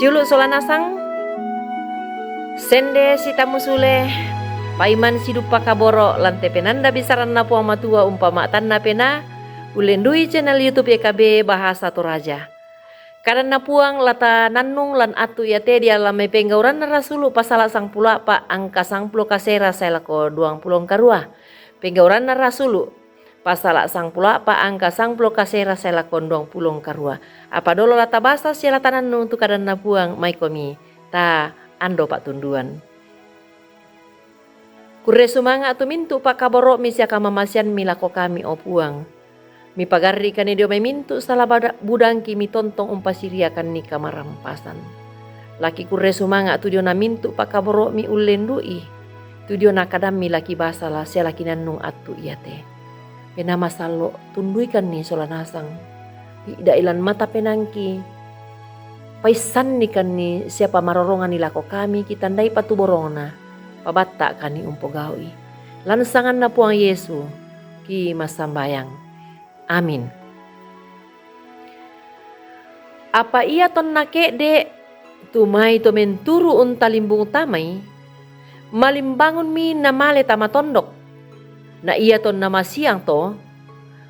Siulu solanasang sende sita musule paiman sidupa kaboro lante penanda bisaran na puang matua umpama tanna pena ulendui channel YouTube EKB Bahasa Toraja. Karena puang lata nannung lan atu yate dia lame penggauran na rasulu pasala sang pula pa angka sang pulo kasera selako 20 karua. Penggauran na rasulu pasala sang pula pa angka sang pulo kasera selako 20 karua. Apa dolo lata basa siala tanannung tu karena puang mai komi ta ando pak tunduan. Kure sumanga tu mintu pak kaboro misya kamamasian milako kami o puang. Mi pagarri kani dio may mintu salah budangki mi tontong umpasiria kan ni kamarampasan. Laki kure sumanga tu dio na mintu pak kaboro mi ulendui. Tu dio nakadam mi laki basala sia laki nannung atu iate. Pena masalo tundui kan ni solanasang. Ida ilan mata penangki. Paisan ni kan ni siapa marorongan nilako kami kita ndai patu borongna. Pabatta kani umpogawi. Lansangan na puang Yesu ki masambayang. Amin. Apa ia ton nake de tumai to menturu unta limbung tamai malimbangun mi namale tama tondok na ia ton nama siang to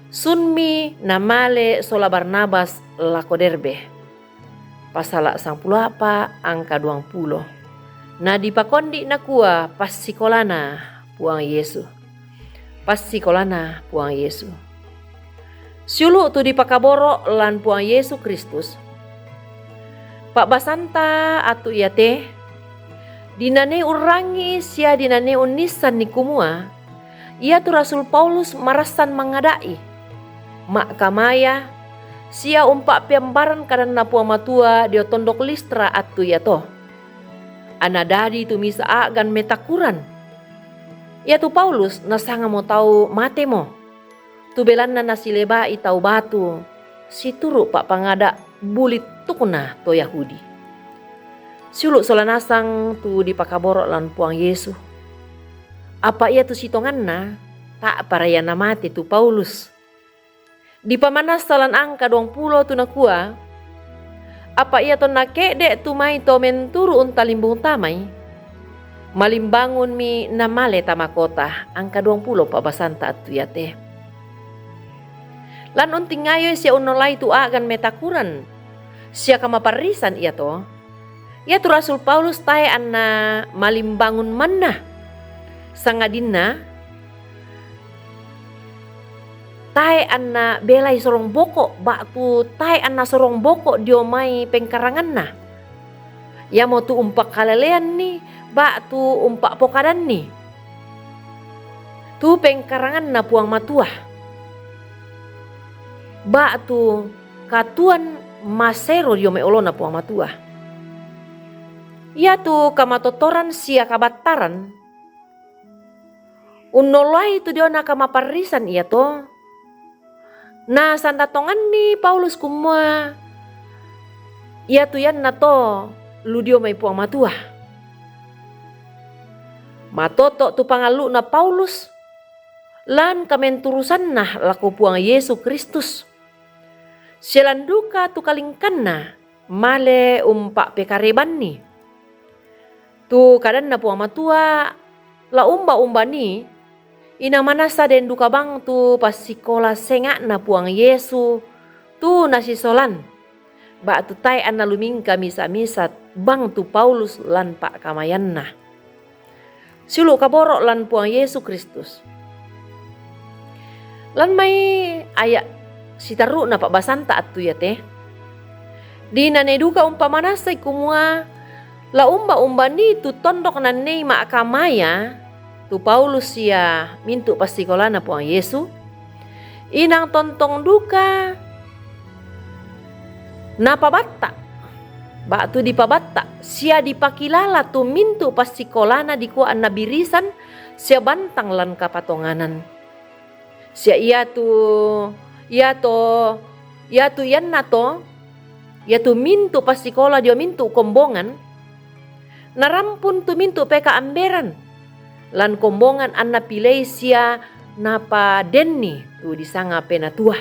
sunmi namale sola Barnabas lako derbe pasala sang puluh apa angka 20 na dipakondi na kuah pas sikolana puang Yesu Siulu tu di pakaboro lan puang Yesu Kristus. Pak basanta atu iate dinane urangi sia dinane unisan ni kumua. Ia tu Rasul Paulus marasan mengadai. Mak kamaya sia umpak piambaran karena puang matua dia tondok Listra atu iato. Anadadi tu misa agan metakuran. Ia tu Paulus nasanga mo tau mate mo. Tu belan na nasileba itau batu si turu pak pangada bulit tukuna to Yahudi. Siulu solanasang tu di pakaboro lan puang Yesu. Apa ia tu sitongan na tak parayana mati tu Paulus. Di pamanas salan angka 20 tu nakua. Apa ia tu nake dek tu mai to menturu unta limbung tamai. Malimbangun mi namale tamakota angka 20 pak basanta atu yate. Lan unting ngayo siya unolay tu agan metakuran. Siya kamaparisan iya to. Iya tu Rasul Paulus tayo na malimbangun manna. Sangadin na. Tayo na belay sorong boko. Baktu tayo na sorong boko dio may pengkarangan na. Iya mo tu umpak kalalean ni. Baktu umpak pokadan ni. Tu pengkarangan na puang matua. Ba tu katuan masero dio me olona puang matua. Ia tu kamatotoran sia kabataran. Unolai tu dio na kamaparisan ia to. Na sandatongan ni Paulus kumua. Ia tu yan na to ludio may puang matua. Matoto tu pangalu na Paulus. Lan kamenturusan na laku puang Yesu Kristus. Silanduka tu kalingkan na male umpak pekareban ni. Tu kadan na puang matua la umba ni ina manasa den duka bang tu pas sikola sengak na puang Yesu tu nasi solan. Ba tu tay an na lumingka misa-misat bang tu Paulus lan pak kamayan na. Silu kaborok lan puang Yesu Kristus. Lan may ayak sitaru na pak basanta atu ya teh. Di naneduka umpamanasay kumua la umba ni tu tondok nanay maakamaya tu Paulus siya mintu pasikola na puang Yesu. Inang tontong duka na pabatta. Baktu di pabatta siya dipakilala tu mintu pasikola na dikuan na birisan siya bantang lan kapatonganan. Siya iya tu yan na to. Ya tu mintu pasikola dia mintu kombongan. Narampun tu mintu peka amberan. Lan kombongan anna pilay siya napa denni tu disanga penatua.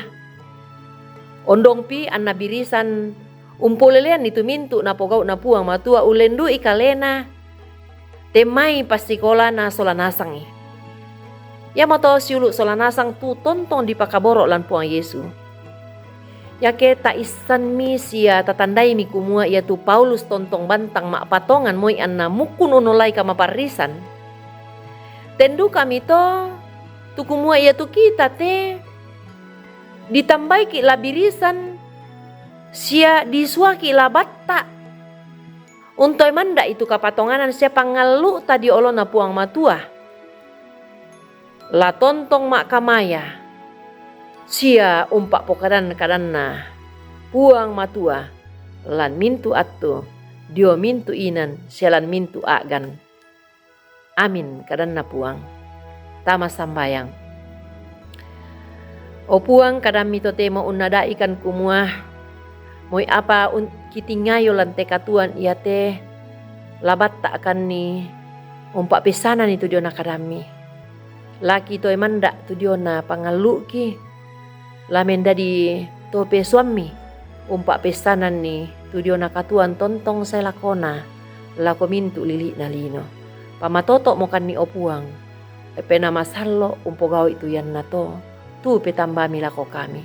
Ondong pi anna birisan Umpolelean itu mintu na pogau na puang matua ulendu ikalena temai pasikola na solanasang. Ya mato siulu solanasang tu tontong di pakaboro lan puang Yesu. Ya ke ta isan mi sia tatandai mi kumua ia tu Paulus tontong bantang mak patongan moi anna mukun onolai kama parisan. Tendu kami to tu kumua ia tu kita te ditambai ki labirisan sia disuaki labatta. Untoy manda itu kapatonganan sia pangalu tadi olo na puang matua. La tontong mak kamaya. Sia umpak pokadan kadanna puang matua. Lan mintu attu dio mintu inan sia lan mintu agan. Amin kadanna puang. Tama sambayang. O puang kadang mito temo unada ikan kumua. Moy apa kitingayo lan tekatuan iya teh labat tak akan ni umpak pesanan itu dio na kadami. Laki to emanda tu dio na pangalu ki lamenda di tope suami umpak pesanan ni tu dio na katuan tontong saya lakona lako mintu lili na lino. Pamatoto mo kan ni opuang epe na masalo umpogao itu yan na to tu petamba milako kami.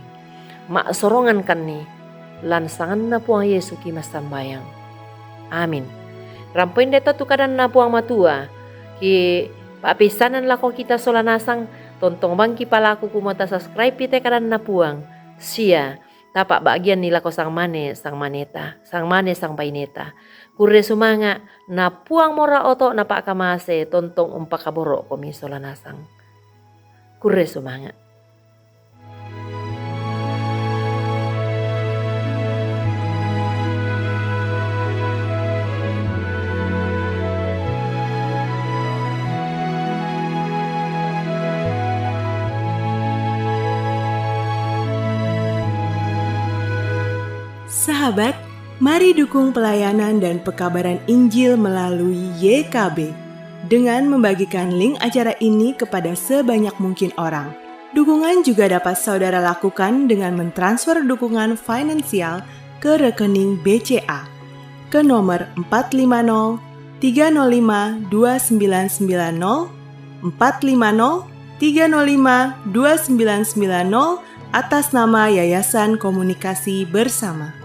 Mak sorongan kan ni lansangan na puang Yesu ki masambayang. Amin. Rampoin deta tu kadan na puang matua ki papisanan lako kita solanasang tontong bangki palaku kumota subscribe pite kadan na puang sia tapak bagian nila ko sang mane sang maneta sang mane sang paineta kurre sumanga na puang mora oto na pak kamase tontong umpakaboro komi solanasang kurre sumanga. Sahabat, mari dukung pelayanan dan pekabaran Injil melalui YKB dengan membagikan link acara ini kepada sebanyak mungkin orang. Dukungan juga dapat saudara lakukan dengan mentransfer dukungan finansial ke rekening BCA ke nomor 450 305 2990 450 305 2990 atas nama Yayasan Komunikasi Bersama.